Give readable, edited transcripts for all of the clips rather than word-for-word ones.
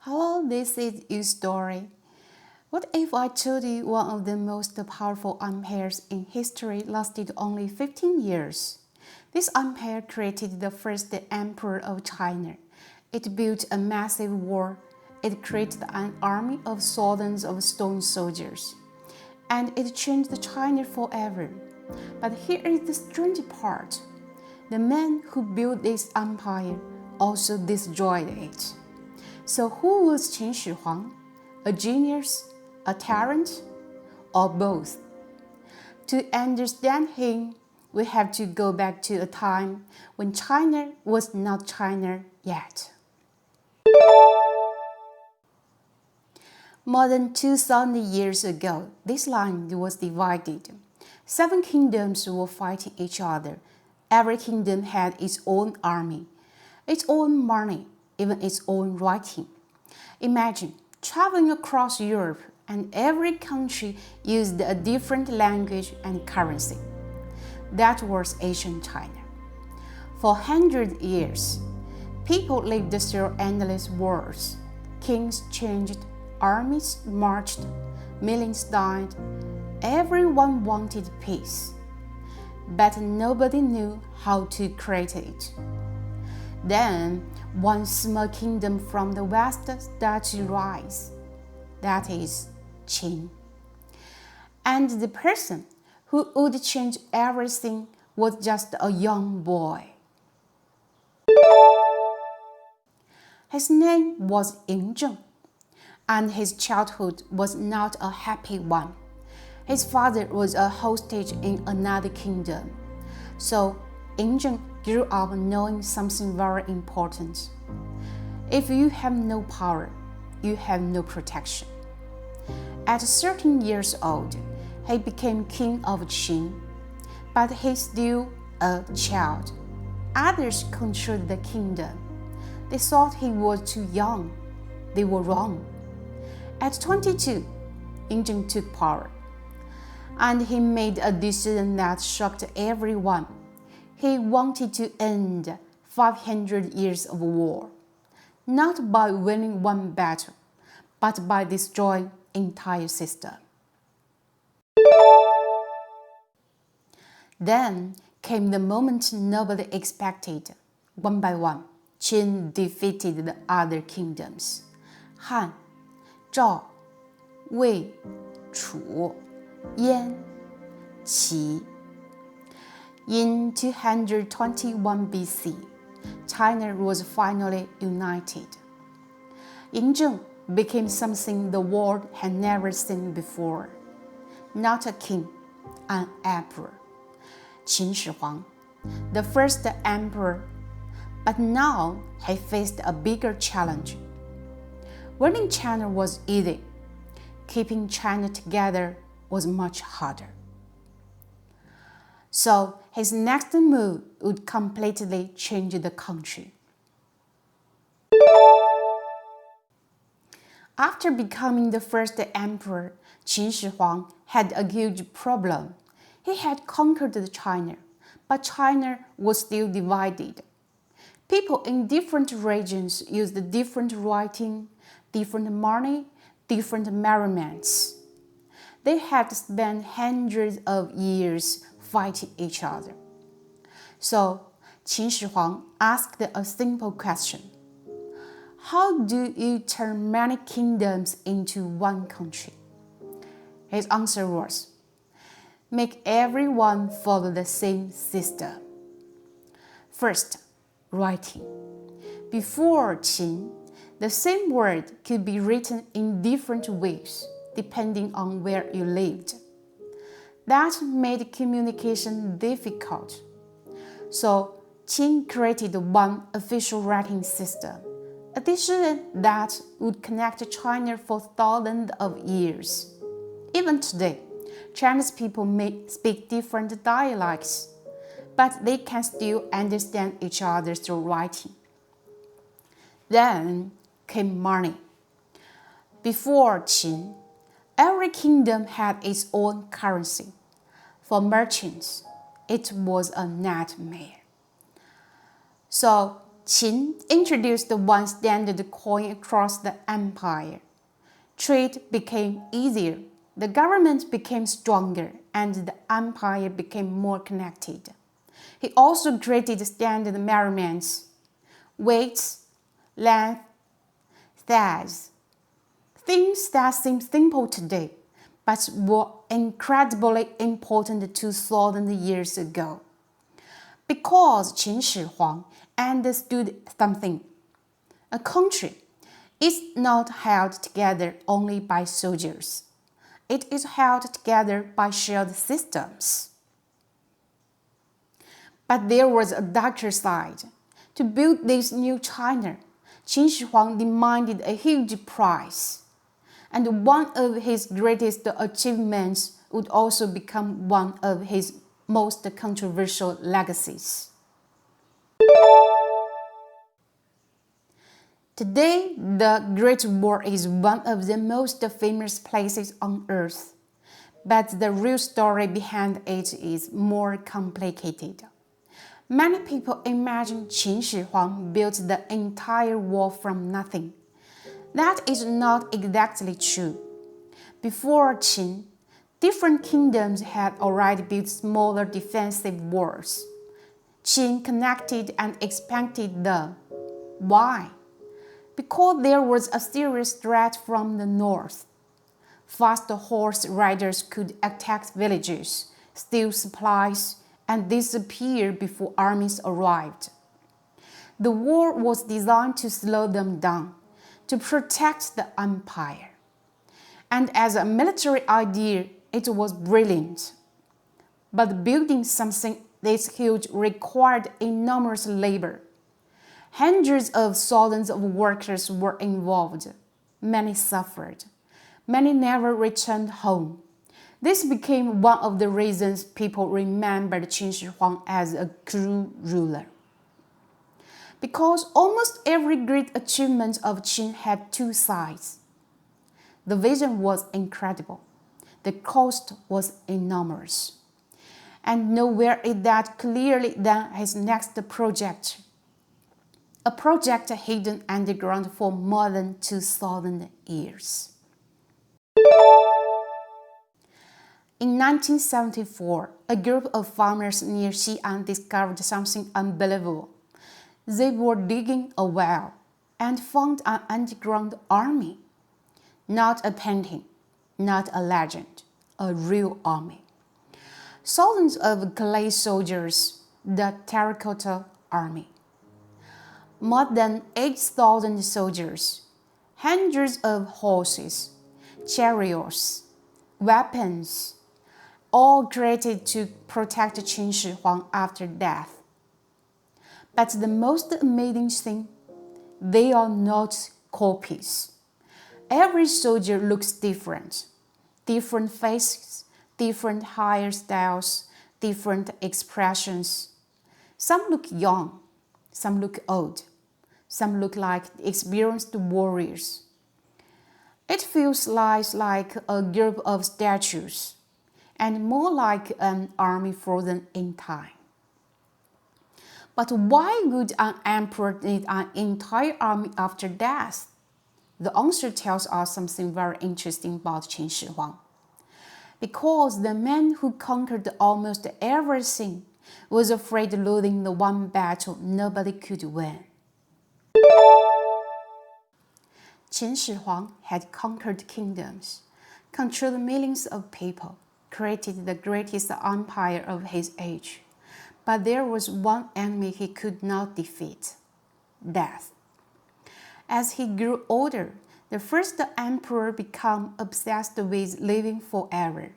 Hello, this is Yustory. What if I told you one of the most powerful empires in history lasted only 15 years? This empire created the first emperor of China. It built a massive wall. It created an army of thousands of stone soldiers. And it changed China forever. But here is the strange part. The man who built this empire also destroyed it. So who was Qin Shi Huang? A genius, a talent, or both? To understand him, we have to go back to a time when China was not China yet. More than 2,000 years ago, this land was divided. 7 kingdoms were fighting each other. Every kingdom had its own army, its own money, even its own writing. Imagine traveling across Europe and every country used a different language and currency. That was ancient China. For 100 years, people lived through endless wars. Kings changed, armies marched, millions died. Everyone wanted peace, but nobody knew how to create it. Then, one small kingdom from the west started to rise. That is Qin. And the person who would change everything was just a young boy. His name was Yingzheng, and his childhood was not a happy one. His father was a hostage in another kingdom. So Yingzheng grew up knowing something very important. If you have no power, you have no protection. At 13 years old, he became king of Qin, but he's still a child. Others controlled the kingdom. They thought he was too young. They were wrong. At 22, Yingzheng took power, and he made a decision that shocked everyone. He wanted to end 500 years of war, not by winning one battle, but by destroying entire system. Then came the moment nobody expected. One by one, Qin defeated the other kingdoms: Han, Zhao, Wei, Chu, Yan, Qi. In 221 BC, China was finally united. Yingzheng became something the world had never seen before. Not a king, an emperor. Qin Shi Huang, the first emperor. But now he faced a bigger challenge. Winning China was easy. Keeping China together was much harder. So his next move would completely change the country. After becoming the first emperor, Qin Shi Huang had a huge problem. He had conquered China, but China was still divided. People in different regions used different writing, different money, different merriments. They had spent hundreds of years fighting each other. So Qin Shi Huang asked a simple question: how do you turn many kingdoms into one country? His answer was: make everyone follow the same system. First, writing. Before Qin, the same word could be written in different ways depending on where you lived. That made communication difficult. So Qin created one official writing system, a decision that would connect China for thousands of years. Even today, Chinese people may speak different dialects, but they can still understand each other through writing. Then came money. Before Qin, every kingdom had its own currency. For merchants, it was a nightmare. So Qin introduced the one standard coin across the empire. Trade became easier, the government became stronger, and the empire became more connected. He also created standard measurements, weights, length, size, things that seem simple today, but were incredibly important 2,000 years ago. Because Qin Shi Huang understood something. A country is not held together only by soldiers. It is held together by shared systems. But there was a darker side. To build this new China, Qin Shi Huang demanded a huge price. And one of his greatest achievements would also become one of his most controversial legacies. Today, the Great Wall is one of the most famous places on Earth, but the real story behind it is more complicated. Many people imagine Qin Shi Huang built the entire wall from nothing. That is not exactly true. Before Qin, different kingdoms had already built smaller defensive walls. Qin connected and expanded them. Why? Because there was a serious threat from the north. Fast horse riders could attack villages, steal supplies, and disappear before armies arrived. The war was designed to slow them down, to protect the empire. And as a military idea, it was brilliant. But building something this huge required enormous labor. Hundreds of thousands of workers were involved. Many suffered. Many never returned home. This became one of the reasons people remembered Qin Shi Huang as a cruel ruler. Because almost every great achievement of Qin had two sides. The vision was incredible. The cost was enormous. And nowhere is that clearly than his next project. A project hidden underground for more than 2,000 years. In 1974, a group of farmers near Xi'an discovered something unbelievable. They were digging a well and found an underground army. Not a painting, not a legend, a real army. Thousands of clay soldiers, the Terracotta Army. More than 8,000 soldiers, hundreds of horses, chariots, weapons, all created to protect Qin Shi Huang after death. But the most amazing thing, they are not copies. Every soldier looks different. Different faces, different hairstyles, different expressions. Some look young, some look old, some look like experienced warriors. It feels less like a group of statues and more like an army frozen in time. But why would an emperor need an entire army after death? The answer tells us something very interesting about Qin Shi Huang. Because the man who conquered almost everything was afraid of losing the one battle nobody could win. Qin Shi Huang had conquered kingdoms, controlled millions of people, created the greatest empire of his age. But there was one enemy he could not defeat: death. As he grew older, the first emperor became obsessed with living forever.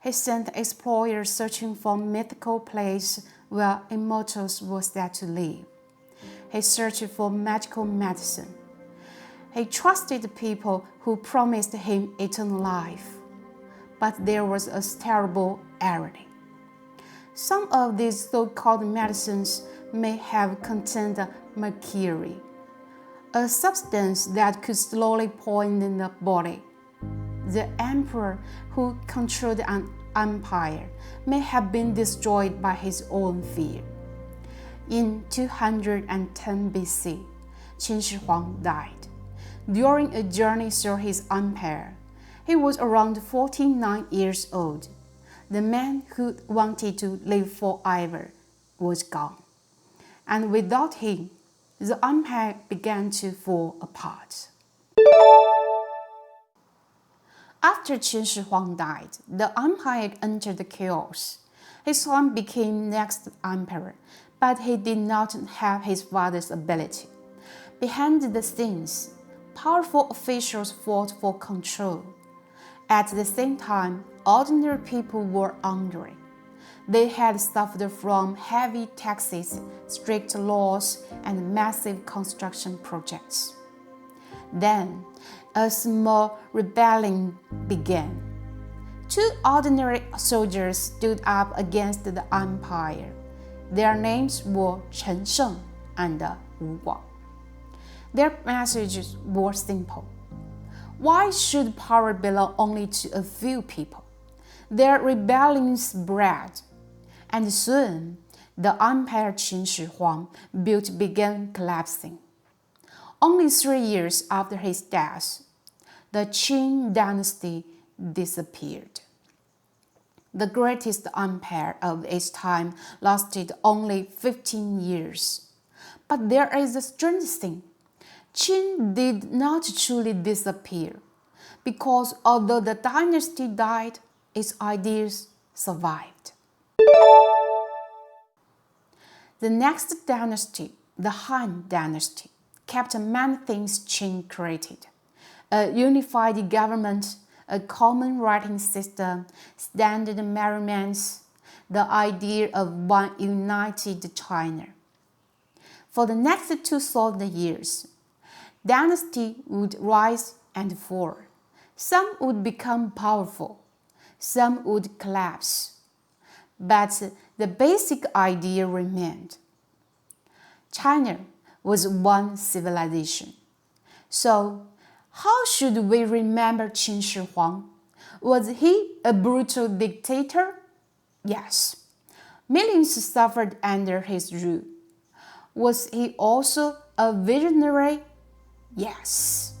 He sent explorers searching for mythical places where immortals were said to live. He searched for magical medicine. He trusted people who promised him eternal life. But there was a terrible irony. Some of these so-called medicines may have contained mercury, a substance that could slowly poison the body. The emperor who controlled an empire may have been destroyed by his own fear. In 210 BC, Qin Shi Huang died. During a journey through his empire, he was around 49 years old. The man who wanted to live forever was gone, and without him, the empire began to fall apart. After Qin Shi Huang died, the empire entered chaos. His son became next emperor, but he did not have his father's ability. Behind the scenes, powerful officials fought for control. At the same time, ordinary people were hungry. They had suffered from heavy taxes, strict laws, and massive construction projects. Then, a small rebellion began. Two ordinary soldiers stood up against the empire. Their names were Chen Sheng and Wu Guang. Their messages were simple. Why should power belong only to a few people? Their rebellion spread, and soon the empire Qin Shi Huang built began collapsing. Only 3 years after his death, the Qin Dynasty disappeared. The greatest empire of its time lasted only 15 years. But there is a strange thing. Qin did not truly disappear, because although the dynasty died, its ideas survived. The next dynasty, the Han Dynasty, kept many things Qin created: a unified government, a common writing system, standard measurements, the idea of one united China. For the next 2,000 years, dynasty would rise and fall. Some would become powerful, some would collapse. But the basic idea remained. China was one civilization. So, how should we remember Qin Shi Huang? Was he a brutal dictator? Yes. Millions suffered under his rule. Was he also a visionary? Yes.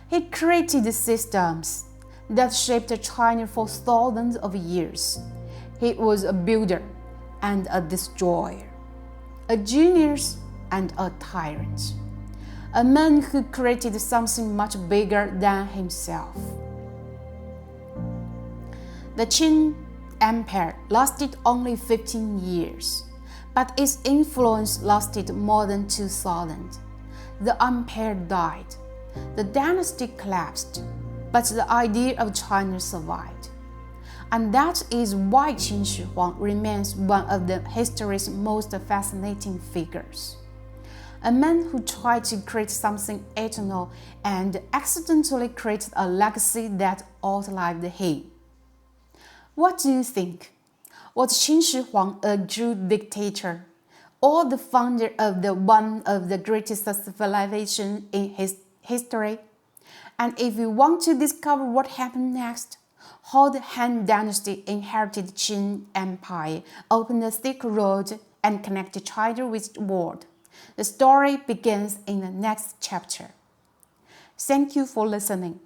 He created systems that shaped China for thousands of years. He was a builder and a destroyer, a genius and a tyrant, a man who created something much bigger than himself. The Qin Empire lasted only 15 years, but its influence lasted more than 2,000. The empire died, the dynasty collapsed, but the idea of China survived. And that is why Qin Shi Huang remains one of the history's most fascinating figures. A man who tried to create something eternal and accidentally created a legacy that outlived him. What do you think? Was Qin Shi Huang a true dictator, or the founder of one of the greatest civilizations in his history? And if you want to discover what happened next, how the Han Dynasty inherited Qin Empire, opened the Silk Road, and connected China with the world, the story begins in the next chapter. Thank you for listening.